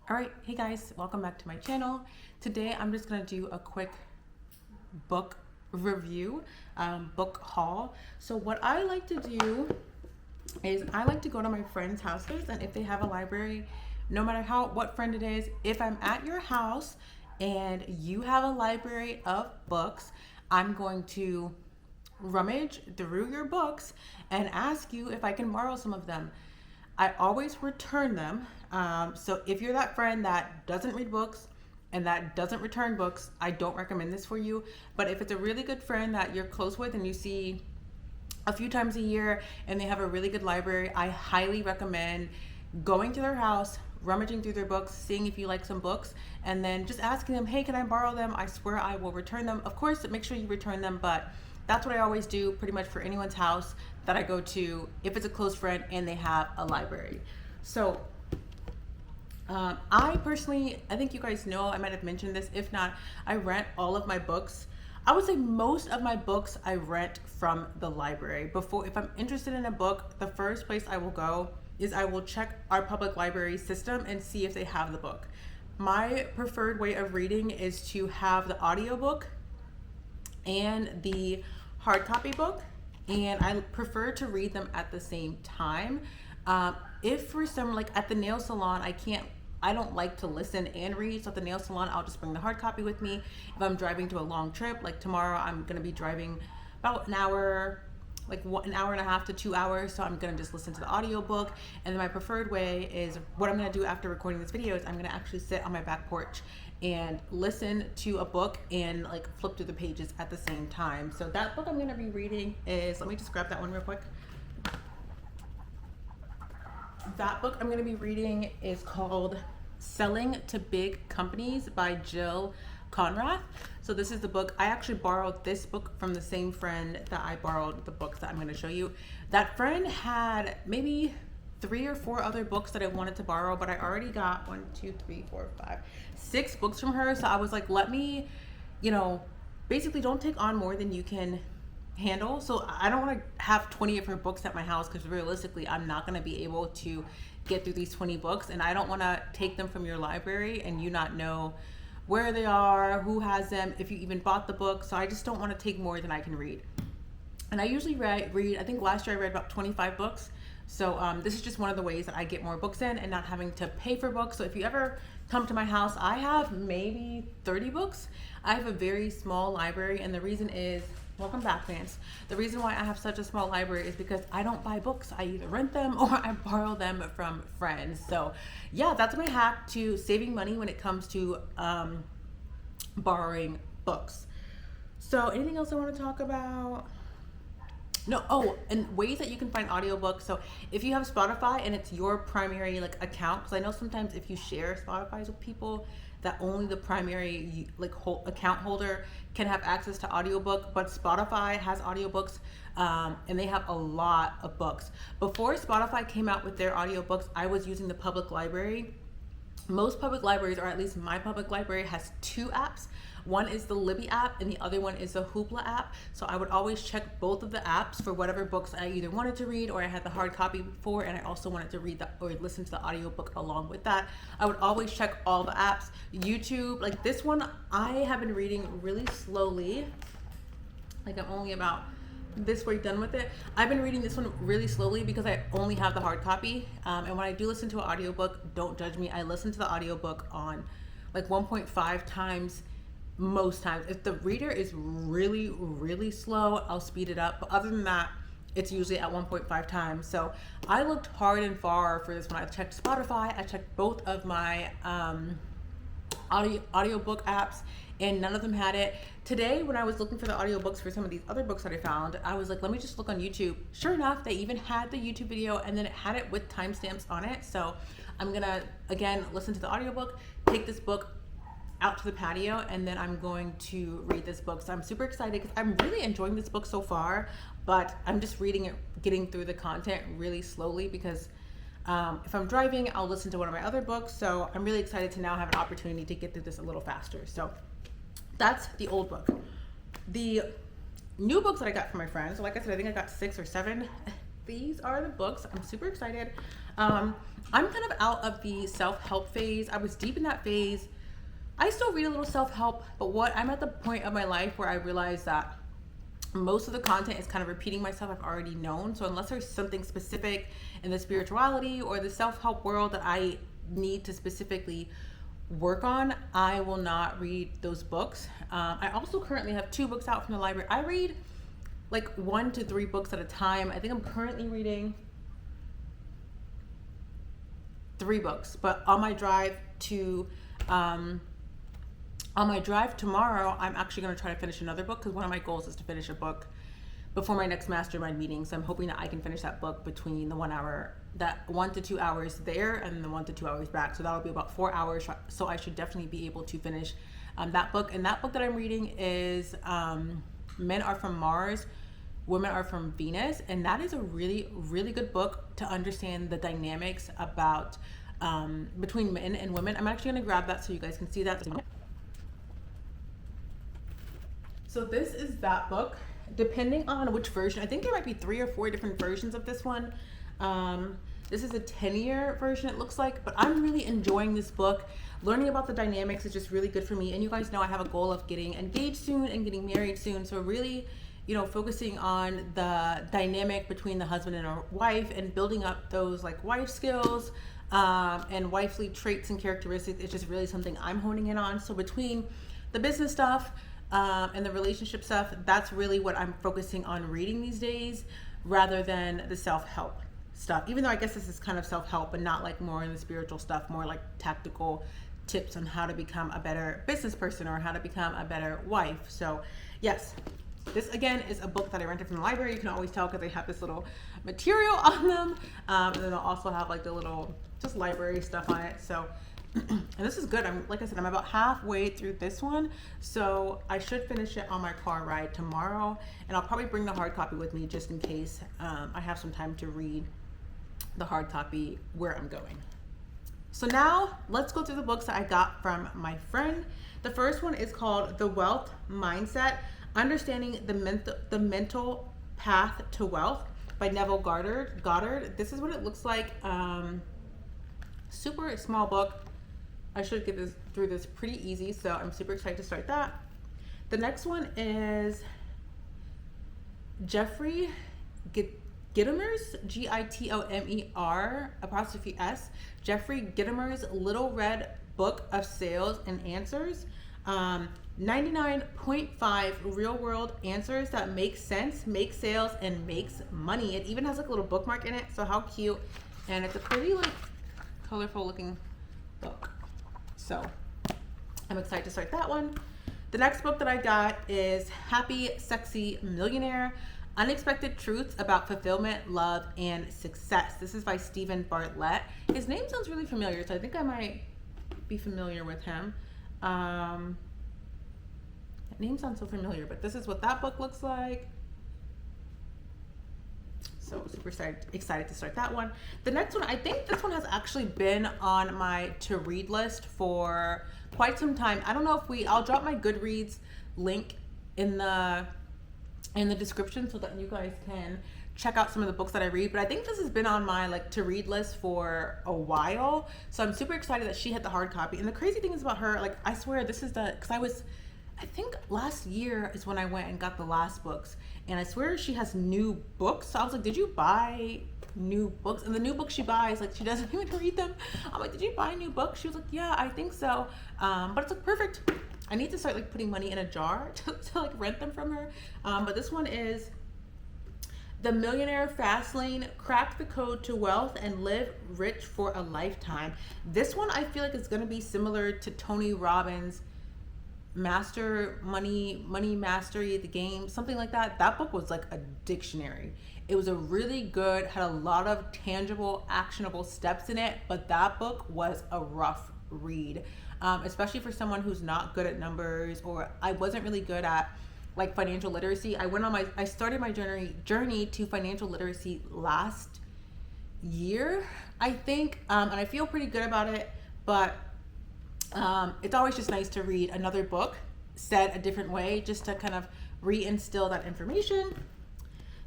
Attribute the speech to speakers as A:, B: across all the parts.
A: All right, hey guys, welcome back to my channel. Today I'm just gonna do a quick book review, book haul. So what I like to do is I like to go to my friends' houses, and if they have a library, no matter what friend it is, if I'm at your house and you have a library of books, I'm going to rummage through your books and ask you if I can borrow some of them. I always return them. So if you're that friend that doesn't read books and that doesn't return books, I don't recommend this for you. But if it's a really good friend that you're close with and you see a few times a year and they have a really good library, I highly recommend going to their house, rummaging through their books, seeing if you like some books, and then just asking them, hey, can I borrow them? I swear I will return them. Of course, make sure you return them, but that's what I always do pretty much for anyone's house that I go to if it's a close friend and they have a library. So I personally, I think you guys know, I might have mentioned this. If not, I rent all of my books. I would say most of my books I rent from the library. If I'm interested in a book, the first place I will go is I will check our public library system and see if they have the book. My preferred way of reading is to have the audiobook and the hard copy book, and I prefer to read them at the same time. If for some, like at the nail salon, I don't like to listen and read. So at the nail salon, I'll just bring the hard copy with me. If I'm driving to a long trip, like tomorrow, I'm gonna be driving about an hour, like an hour and a half to 2 hours. So I'm gonna just listen to the audiobook. And then my preferred way is what I'm gonna do after recording this video is I'm gonna actually sit on my back porch and listen to a book and like flip through the pages at the same time. So that book I'm gonna be reading is, let me just grab that one real quick. That book I'm going to be reading is called Selling to Big Companies by Jill Conrath. So this is the book. I actually borrowed this book from the same friend that I borrowed the books that I'm going to show you. That friend had maybe 3 or 4 other books that I wanted to borrow, but I already got 6 books from her. So I was like, let me, basically don't take on more than you can handle. So I don't want to have 20 of her books at my house, because realistically I'm not going to be able to get through these 20 books, and I don't want to take them from your library and you not know where they are, who has them, if you even bought the book. So I just don't want to take more than I can read. And I usually read, I think last year I read about 25 books. So this is just one of the ways that I get more books in and not having to pay for books. So if you ever come to my house, I have maybe 30 books. I have a very small library, and the reason is, welcome back, fans. The reason why I have such a small library is because I don't buy books. I either rent them or I borrow them from friends. So yeah, that's my hack to saving money when it comes to borrowing books. So anything else I want to talk about? No. Oh, and ways that you can find audiobooks. So if you have Spotify and it's your primary account, because I know sometimes if you share Spotify with people, that only the primary account holder can have access to audiobook, but Spotify has audiobooks, and they have a lot of books. Before Spotify came out with their audiobooks, I was using the public library. Most public libraries, or at least my public library, has 2 apps. One is the Libby app and the other one is the Hoopla app. So I would always check both of the apps for whatever books I either wanted to read or I had the hard copy for, and I also wanted to read or listen to the audiobook along with that. I would always check all the apps. YouTube, like this one, I have been reading really slowly. Like I'm only about this way done with it. I've been reading this one really slowly because I only have the hard copy. And when I do listen to an audiobook, don't judge me. I listen to the audiobook on like 1.5 times most times. If the reader is really, really slow, I'll speed it up. But other than that, it's usually at 1.5 times. So I looked hard and far for this one. I checked Spotify, I checked both of my audiobook apps, and none of them had it. Today, when I was looking for the audiobooks for some of these other books that I found, I was like, let me just look on YouTube. Sure enough, they even had the YouTube video, and then it had it with timestamps on it. So I'm gonna, again, listen to the audiobook, take this book out to the patio, and then I'm going to read this book. So I'm super excited because I'm really enjoying this book so far, but I'm just reading it, getting through the content really slowly because if I'm driving, I'll listen to one of my other books. So I'm really excited to now have an opportunity to get through this a little faster. So that's the old book. The new books that I got from my friends, so like I said, I think I got 6 or 7. These are the books. I'm super excited. I'm kind of out of the self-help phase. I was deep in that phase. I still read a little self-help, but what I'm at the point of my life where I realize that most of the content is kind of repeating myself I've already known. So unless there's something specific in the spirituality or the self-help world that I need to specifically work on, I will not read those books. I also currently have 2 books out from the library. I read like 1 to 3 books at a time. I think I'm currently reading 3 books, but on my drive tomorrow, I'm actually going to try to finish another book because one of my goals is to finish a book before my next mastermind meeting. So I'm hoping that I can finish that book between the 1 to 2 hours there and the 1 to 2 hours back. So that'll be about 4 hours. So I should definitely be able to finish that book. And that book that I'm reading is Men Are From Mars, Women Are From Venus. And that is a really, really good book to understand the dynamics about between men and women. I'm actually going to grab that so you guys can see that. So this is that book. Depending on which version, I think there might be 3 or 4 different versions of this one. This is a 10-year version, it looks like, but I'm really enjoying this book. Learning about the dynamics is just really good for me. And you guys know I have a goal of getting engaged soon and getting married soon. So really, focusing on the dynamic between the husband and a wife and building up those like wife skills and wifely traits and characteristics is just really something I'm honing in on. So between the business stuff, and the relationship stuff, that's really what I'm focusing on reading these days rather than the self-help stuff. Even though I guess this is kind of self-help, but not like more in the spiritual stuff, more like tactical tips on how to become a better business person or how to become a better wife. So yes, this again is a book that I rented from the library. You can always tell because they have this little material on them. And then they'll also have like the little just library stuff on it. So and this is good. Like I said, I'm about halfway through this one, so I should finish it on my car ride tomorrow, and I'll probably bring the hard copy with me just in case I have some time to read the hard copy where I'm going. So now let's go through the books that I got from my friend. The first one is called The Wealth Mindset: Understanding the Mental Path to Wealth by Neville Goddard. This is what it looks like. Super small book. I should get through this pretty easy, so I'm super excited to start that. The next one is Jeffrey Gitomer's, Gitomer''S, Jeffrey Gitomer's Little Red Book of Sales and Answers. 99.5 real world answers that make sense, make sales, and makes money. It even has like a little bookmark in it, so how cute. And it's a pretty like colorful looking book. So I'm excited to start that one. The next book that I got is Happy, Sexy Millionaire: Unexpected Truths About Fulfillment, Love, and Success. This is by Stephen Bartlett. His name sounds really familiar, so I think I might be familiar with him. That name sounds so familiar, but this is what that book looks like. So super excited to start that one. The next one, I think this one has actually been on my to-read list for quite some time. I don't know if I'll drop my Goodreads link in the description so that you guys can check out some of the books that I read. But I think this has been on my like to-read list for a while. So I'm super excited that she had the hard copy. And the crazy thing is about her, like I swear this is because I think last year is when I went and got the last books, and I swear she has new books. So I was like, did you buy new books? And the new books she buys, like she doesn't even read them. I'm like, did you buy new books? She was like, yeah, I think so. But it's like perfect. I need to start like putting money in a jar to like rent them from her. But this one is The Millionaire Fastlane: Crack the Code to Wealth and Live Rich for a Lifetime. This one I feel like is going to be similar to Tony Robbins' Money Mastery, the Game, something like that. That book was like a dictionary. It was a really good, had a lot of tangible, actionable steps in it, but that book was a rough read, especially for someone who's not good at numbers, or I wasn't really good at like financial literacy. I started my journey to financial literacy last year, I think, and I feel pretty good about it, but it's always just nice to read another book said a different way, just to kind of reinstill that information.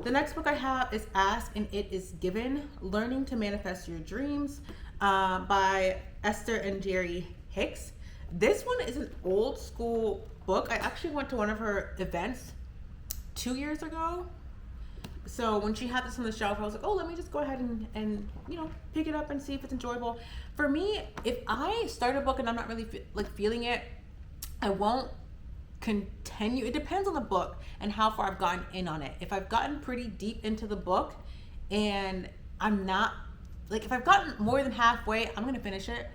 A: The next book I have is Ask and It Is Given: Learning to Manifest Your Dreams, by Esther and Jerry Hicks. This one is an old school book. I actually went to one of her events 2 years ago. So when she had this on the shelf, I was like, oh, let me just go ahead and pick it up and see if it's enjoyable. For me, if I start a book and I'm not really feeling it, I won't continue. It depends on the book and how far I've gotten in on it. If I've gotten pretty deep into the book and I'm not, like, if I've gotten more than halfway, I'm gonna finish it.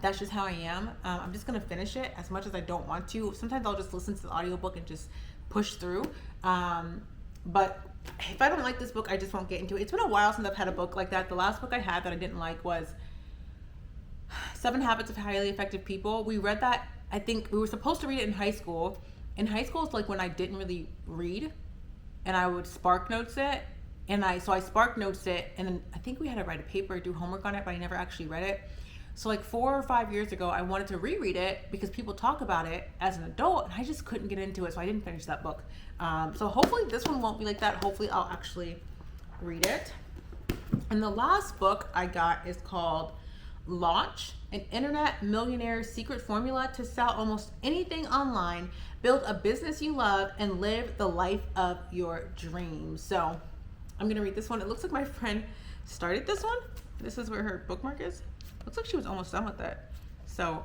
A: That's just how I am. I'm just gonna finish it as much as I don't want to. Sometimes I'll just listen to the audiobook and just push through. But if I don't like this book, I just won't get into it. It's been a while since I've had a book like that. The last book I had that I didn't like was 7 Habits of Highly Effective People. We read that, I think we were supposed to read it in high school. In high school, it's like when I didn't really read and I would spark notes it. So I spark notes it, and then I think we had to write a paper, do homework on it, but I never actually read it. So like 4 or 5 years ago, I wanted to reread it because people talk about it as an adult, and I just couldn't get into it, so I didn't finish that book. So hopefully this one won't be like that. Hopefully I'll actually read it. And the last book I got is called Launch: An Internet Millionaire's Secret Formula to Sell Almost Anything Online, Build a Business You Love, and Live the Life of Your Dreams. So I'm gonna read this one. It looks like my friend started this one. This is where her bookmark is. Looks like she was almost done with it. So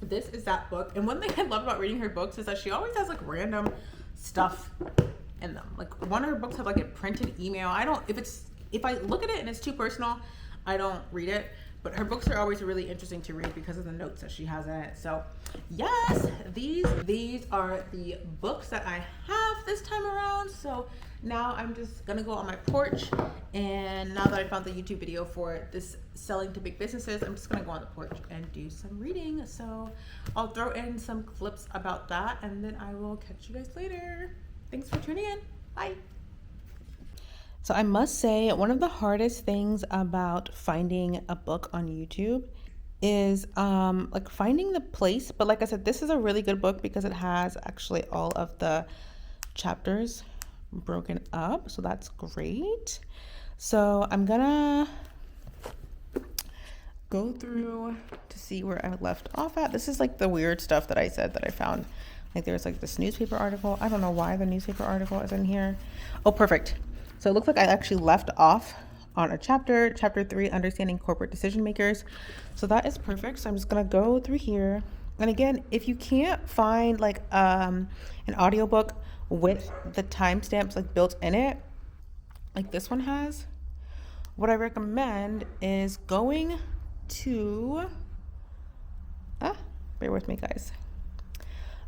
A: this is that book. And one thing I love about reading her books is that she always has like random stuff in them. Like one of her books have like a printed email. If I look at it and it's too personal, I don't read it. But her books are always really interesting to read because of the notes that she has in it. So yes, these are the books that I have this time around. So now I'm just gonna go on my porch, and now that I found the YouTube video for this selling to big businesses, I'm just gonna go on the porch and do some reading. So I'll throw in some clips about that, and then I will catch you guys later. Thanks for tuning in. Bye. So I must say, one of the hardest things about finding a book on YouTube is like finding the place. But like I said, this is a really good book because it has actually all of the chapters broken up. So that's great. So I'm gonna go through to see where I left off at. This is like the weird stuff that I said that I found. Like there's like this newspaper article. I don't know why the newspaper article is in here. Oh, perfect. So it looks like I actually left off on a chapter 3, Understanding Corporate Decision Makers. So that is perfect. So I'm just gonna go through here. And again, if you can't find like an audiobook with the timestamps like built in it, like this one has, what I recommend is going to, bear with me guys.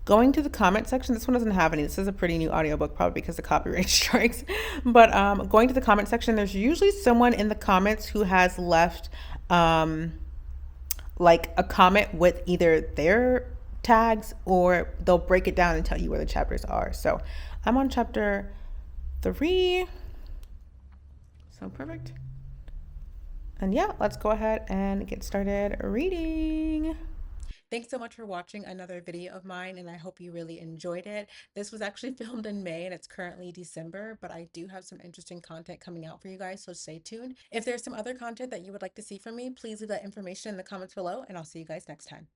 A: Going to the comment section. This one doesn't have any. This is a pretty new audiobook, probably because of copyright strikes. But going to the comment section, there's usually someone in the comments who has left like a comment with either their tags, or they'll break it down and tell you where the chapters are. So I'm on chapter 3. So perfect. And yeah, let's go ahead and get started reading. Thanks so much for watching another video of mine, and I hope you really enjoyed it. This was actually filmed in May and it's currently December, but I do have some interesting content coming out for you guys, so stay tuned. If there's some other content that you would like to see from me, please leave that information in the comments below, and I'll see you guys next time.